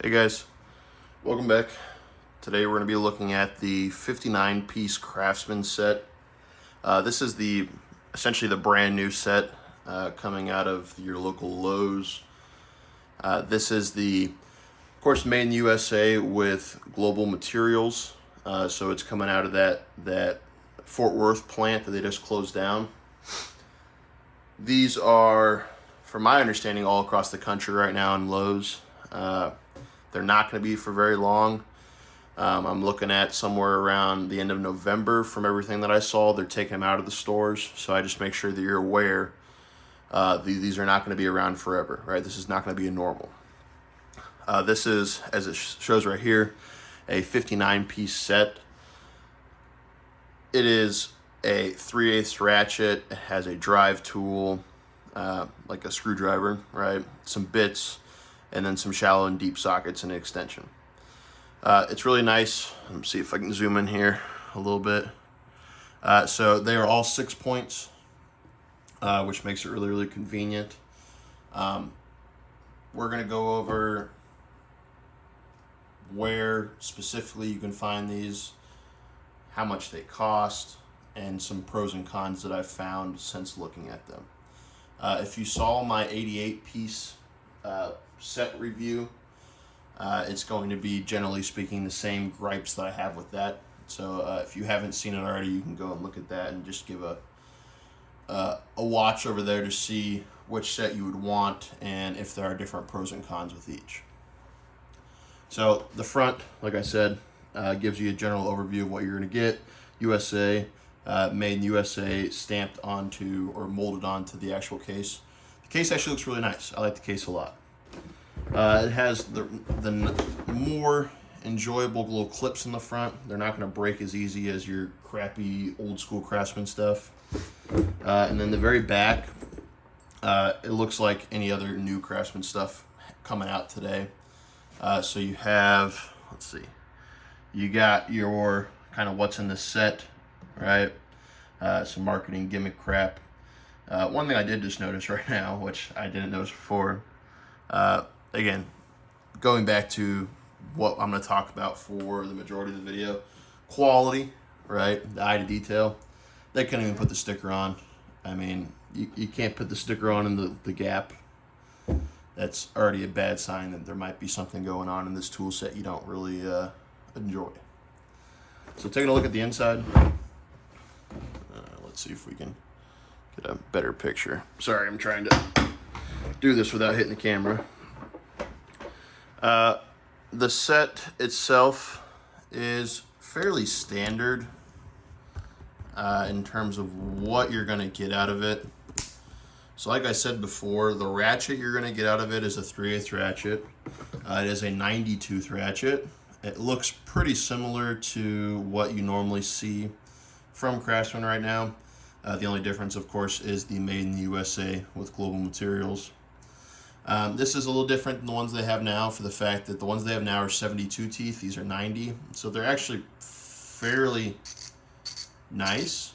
Hey guys, welcome back. Today we're going to be looking at the 59-piece Craftsman set. This is essentially the brand new set coming out of your local Lowe's. This is of course, made in the USA with global materials. So it's coming out of that Fort Worth plant that they just closed down. These are, from my understanding, all across the country right now in Lowe's. They're not going to be for very long. I'm looking at somewhere around the end of November from everything that I saw. They're taking them out of the stores, so I just make sure that you're aware these are not going to be around forever, right? This is not going to be a normal. This is, as it shows right here, a 59-piece set. It is a 3/8 ratchet. It has a drive tool, like a screwdriver, right? Some bits, and then some shallow and deep sockets and an extension. It's really nice. Let me see if I can zoom in here a little bit. So they are all 6 points, which makes it really, really convenient. We're going to go over where specifically you can find these, how much they cost, and some pros and cons that I've found since looking at them. If you saw my 88-piece set review, it's going to be, generally speaking, the same gripes that I have with that. So if you haven't seen it already, you can go and look at that and just give a watch over there to see which set you would want and if there are different pros and cons with each. So the front, like I said, gives you a general overview of what you're going to get. USA, made in USA, stamped onto or molded onto the actual case. The case actually looks really nice. I like the case a lot. It has the more enjoyable little clips in the front. They're not going to break as easy as your crappy old school Craftsman stuff. And then the very back, it looks like any other new Craftsman stuff coming out today. So you have, let's see, you got your kind of what's in the set, right? Some marketing gimmick crap. One thing I did just notice right now, which I didn't notice before, again, going back to what I'm going to talk about for the majority of the video, quality, right? The eye to detail. They can't even put the sticker on. I mean, you can't put the sticker on in the gap. That's already a bad sign that there might be something going on in this tool set you don't really enjoy. So taking a look at the inside, let's see if we can get a better picture. Sorry, I'm trying to do this without hitting the camera. The set itself is fairly standard in terms of what you're going to get out of it. So like I said before, the ratchet you're going to get out of it is a 3/8 ratchet. It is a 90-tooth ratchet. It looks pretty similar to what you normally see from Craftsman right now. The only difference, of course, is the made in the USA with global materials. This is a little different than the ones they have now for the fact that the ones they have now are 72 teeth. These are 90. So they're actually fairly nice.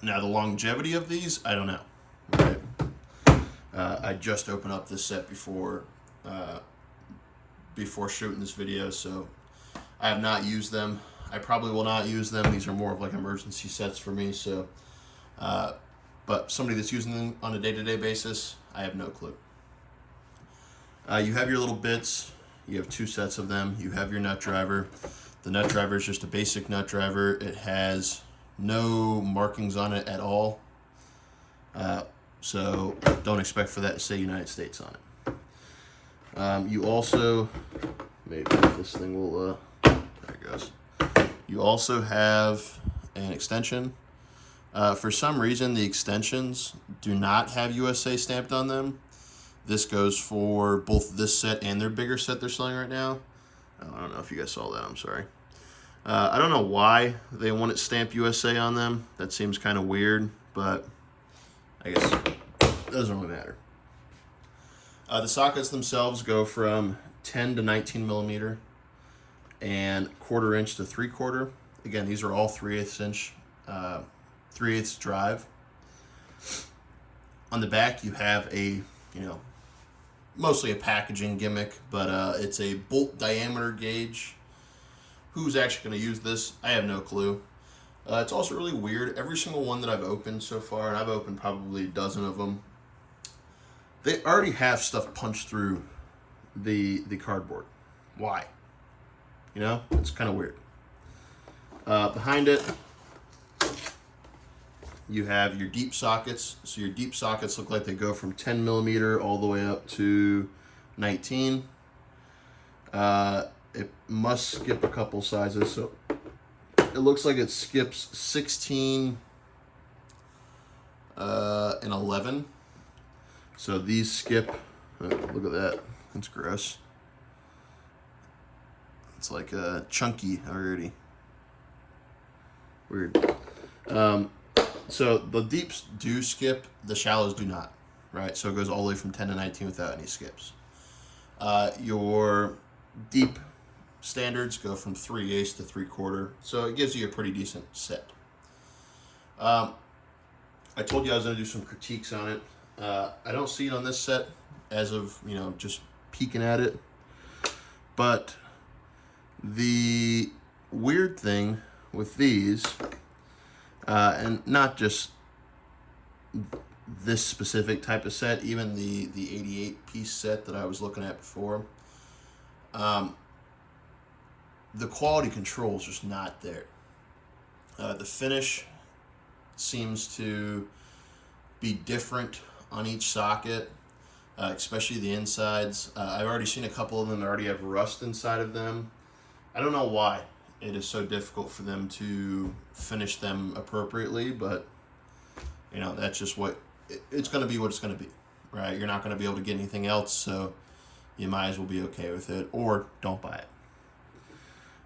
Now the longevity of these, I don't know. Right? I just opened up this set before shooting this video, so I have not used them. I probably will not use them. These are more of like emergency sets for me. So, but somebody that's using them on a day-to-day basis, I have no clue. You have your little bits. You have 2 sets of them. You have your nut driver. The nut driver is just a basic nut driver. It has no markings on it at all. So don't expect for that to say United States on it. You also, maybe this thing will, there it goes. You also have an extension. For some reason, the extensions do not have USA stamped on them. This goes for both this set and their bigger set they're selling right now. I don't know if you guys saw that, I'm sorry. I don't know why they want it stamped USA on them. That seems kind of weird, but I guess it doesn't really matter. The sockets themselves go from 10 to 19 millimeter and 1/4 inch to 3/4. Again, these are all 3/8 inch, 3/8 drive. On the back, you have a, mostly a packaging gimmick, but it's a bolt diameter gauge. Who's actually going to use this? I have no clue. It's also really weird. Every single one that I've opened so far, and I've opened probably a dozen of them, they already have stuff punched through the cardboard. Why? You know, it's kind of weird. Behind it, you have your deep sockets. So your deep sockets look like they go from 10 millimeter all the way up to 19. It must skip a couple sizes. So it looks like it skips 16 and 11. So these skip, look at that, that's gross. It's like chunky already. Weird. So the deeps do skip, the shallows do not, right? So it goes all the way from 10 to 19 without any skips. Your deep standards go from 3/8 to 3/4, so it gives you a pretty decent set. I told you I was going to do some critiques on it. I don't see it on this set as of, just peeking at it. But the weird thing with these, and not just this specific type of set, even the 88 piece set that I was looking at before, the quality control is just not there. The finish seems to be different on each socket, especially the insides. I've already seen a couple of them that already have rust inside of them. I don't know why it is so difficult for them to finish them appropriately, but that's just what it's going to be. What it's going to be, right? You're not going to be able to get anything else, so you might as well be okay with it, or don't buy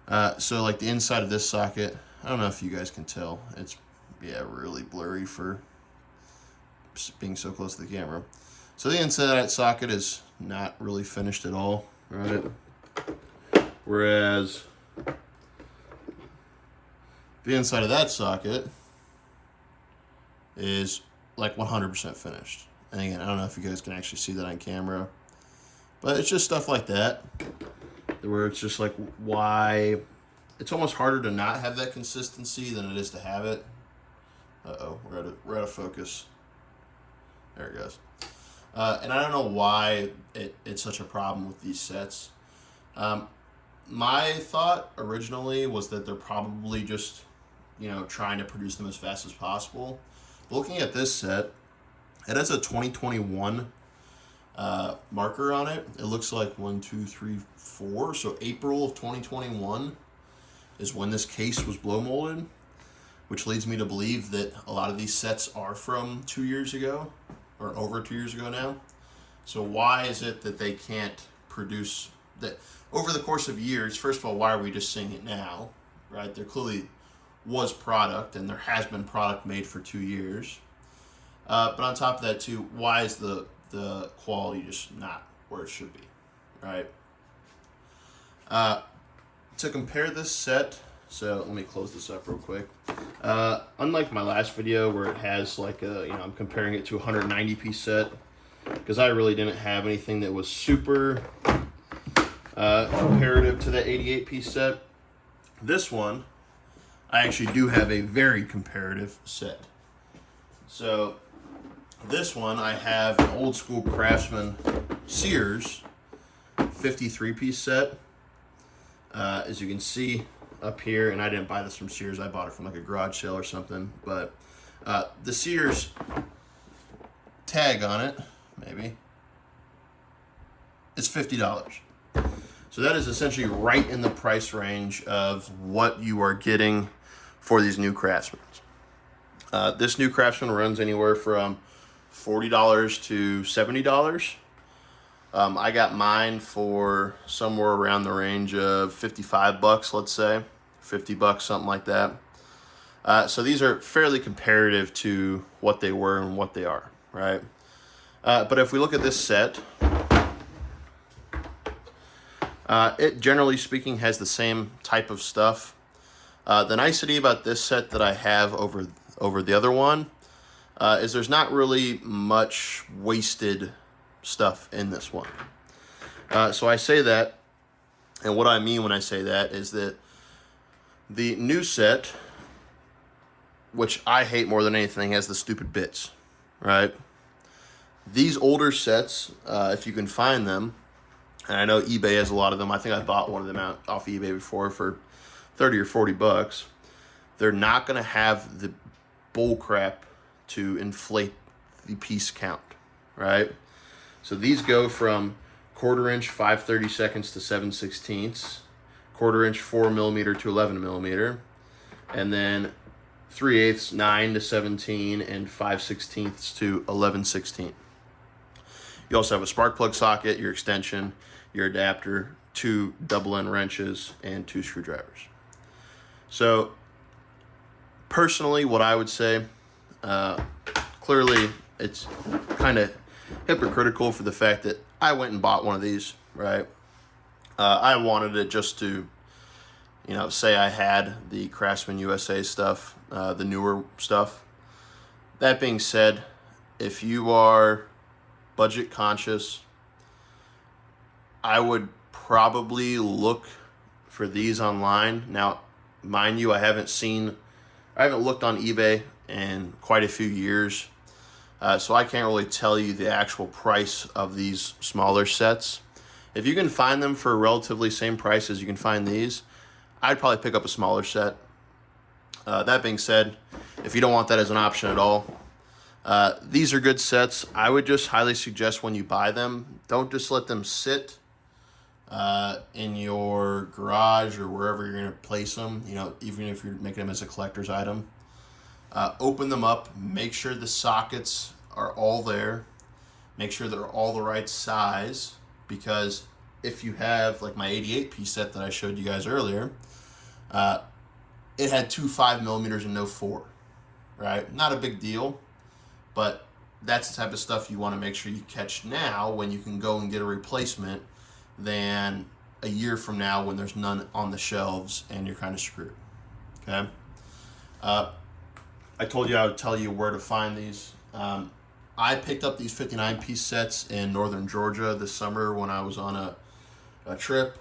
it. So like the inside of this socket, I don't know if you guys can tell. It's really blurry for being so close to the camera. So the inside of that socket is not really finished at all, right? Whereas the inside of that socket is like 100% finished. And again, I don't know if you guys can actually see that on camera, but it's just stuff like that, where it's just like, why? It's almost harder to not have that consistency than it is to have it. Uh-oh, we're out of focus. There it goes. And I don't know why it's such a problem with these sets. My thought originally was that they're probably just, trying to produce them as fast as possible. Looking at this set, it has a 2021 marker on it. It looks like 1, 2, 3, 4. So April of 2021 is when this case was blow molded, which leads me to believe that a lot of these sets are from 2 years ago, or over 2 years ago now. So why is it that they can't produce that over the course of years? First of all, why are we just seeing it now, right? There clearly was product, and there has been product made for 2 years. But on top of that too, why is the quality just not where it should be, right? To compare this set, so let me close this up real quick. Unlike my last video where it has like I'm comparing it to a 190 piece set, because I really didn't have anything that was super comparative to the 88 piece set. This one, I actually do have a very comparative set. So this one, I have an old school Craftsman Sears 53 piece set. As you can see up here, and I didn't buy this from Sears, I bought it from like a garage sale or something, but the Sears tag on it, maybe, it's $50. So that is essentially right in the price range of what you are getting for these new Craftsman. This new Craftsman runs anywhere from $40 to $70. I got mine for somewhere around the range of 55 bucks, let's say. 50 bucks, something like that. So these are fairly comparative to what they were and what they are, right? But if we look at this set, it generally speaking has the same type of stuff. The nicety about this set that I have over the other one is there's not really much wasted stuff in this one. So I say that, and what I mean when I say that is that the new set, which I hate more than anything, has the stupid bits, right? These older sets, if you can find them, and I know eBay has a lot of them. I think I bought one of them out off eBay before for 30 or 40 bucks. They're not going to have the bull crap to inflate the piece count, right? So these go from 1/4 inch 5/32 to 7/16, 1/4 inch 4 millimeter to 11 millimeter, and then 3/8 9 to 17 and 5/16 to 11/16. You also have a spark plug socket, your extension, your adapter, 2 double end wrenches, and 2 screwdrivers. So personally, what I would say, clearly it's kind of hypocritical for the fact that I went and bought one of these, right? I wanted it just to, say I had the Craftsman USA stuff, the newer stuff. That being said, if you are budget conscious, I would probably look for these online. Now, mind you, I haven't looked on eBay in quite a few years, so I can't really tell you the actual price of these smaller sets. If you can find them for a relatively same price as you can find these, I'd probably pick up a smaller set. That being said, if you don't want that as an option at all, these are good sets. I would just highly suggest when you buy them, don't just let them sit in your garage or wherever you're going to place them, even if you're making them as a collector's item. Open them up, make sure the sockets are all there, make sure they're all the right size, because if you have, like my 88-piece set that I showed you guys earlier, it had 2 5 millimeters and no 4, right? Not a big deal, but that's the type of stuff you want to make sure you catch now when you can go and get a replacement than a year from now when there's none on the shelves and you're kind of screwed, okay? I told you I would tell you where to find these. I picked up these 59-piece sets in northern Georgia this summer when I was on a trip.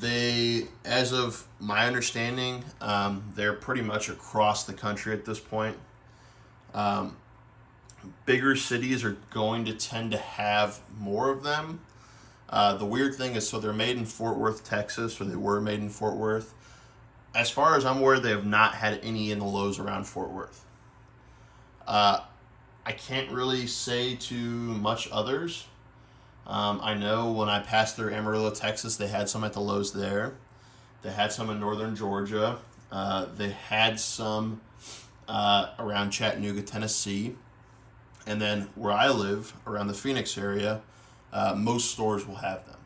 They, as of my understanding, they're pretty much across the country at this point. Bigger cities are going to tend to have more of them. The weird thing is, so they're made in Fort Worth, Texas, or they were made in Fort Worth. As far as I'm aware, they have not had any in the Lowe's around Fort Worth. I can't really say too much others. I know when I passed through Amarillo, Texas, they had some at the Lowe's there. They had some in northern Georgia. They had some around Chattanooga, Tennessee. And then where I live, around the Phoenix area, most stores will have them.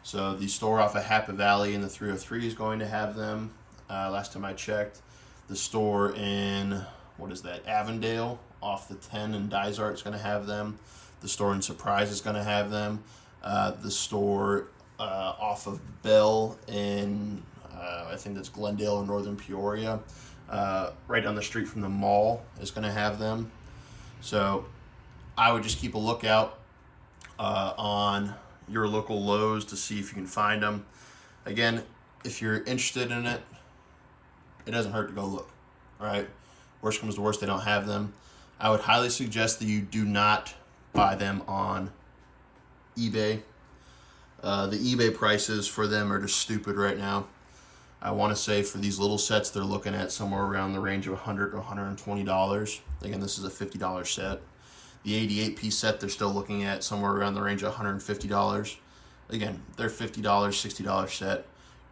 So the store off of Happy Valley in the 303 is going to have them. Last time I checked, the store in, Avondale off the 10 in Dysart is going to have them. The store in Surprise is going to have them. The store off of Bell in, I think that's Glendale in northern Peoria, right down the street from the mall, is going to have them. So I would just keep a lookout on your local Lowe's to see if you can find them. Again, if you're interested in it, it doesn't hurt to go look, all right? Worst comes to worst, they don't have them. I would highly suggest that you do not buy them on eBay. The eBay prices for them are just stupid right now. I want to say for these little sets, they're looking at somewhere around the range of $100 to $120. Again, this is a $50 set. The 88-piece set, they're still looking at somewhere around the range of $150. Again, they're $50, $60 set.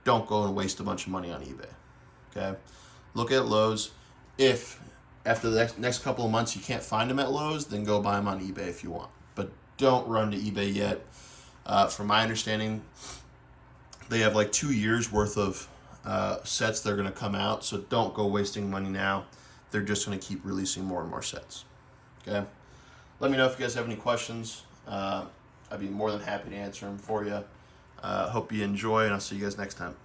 Don't go and waste a bunch of money on eBay, okay? Look at Lowe's. If after the next couple of months you can't find them at Lowe's, then go buy them on eBay if you want. But don't run to eBay yet. From my understanding, they have like 2 years worth of sets that are going to come out, so don't go wasting money now. They're just going to keep releasing more and more sets, okay? Let me know if you guys have any questions. I'd be more than happy to answer them for you. Hope you enjoy, and I'll see you guys next time.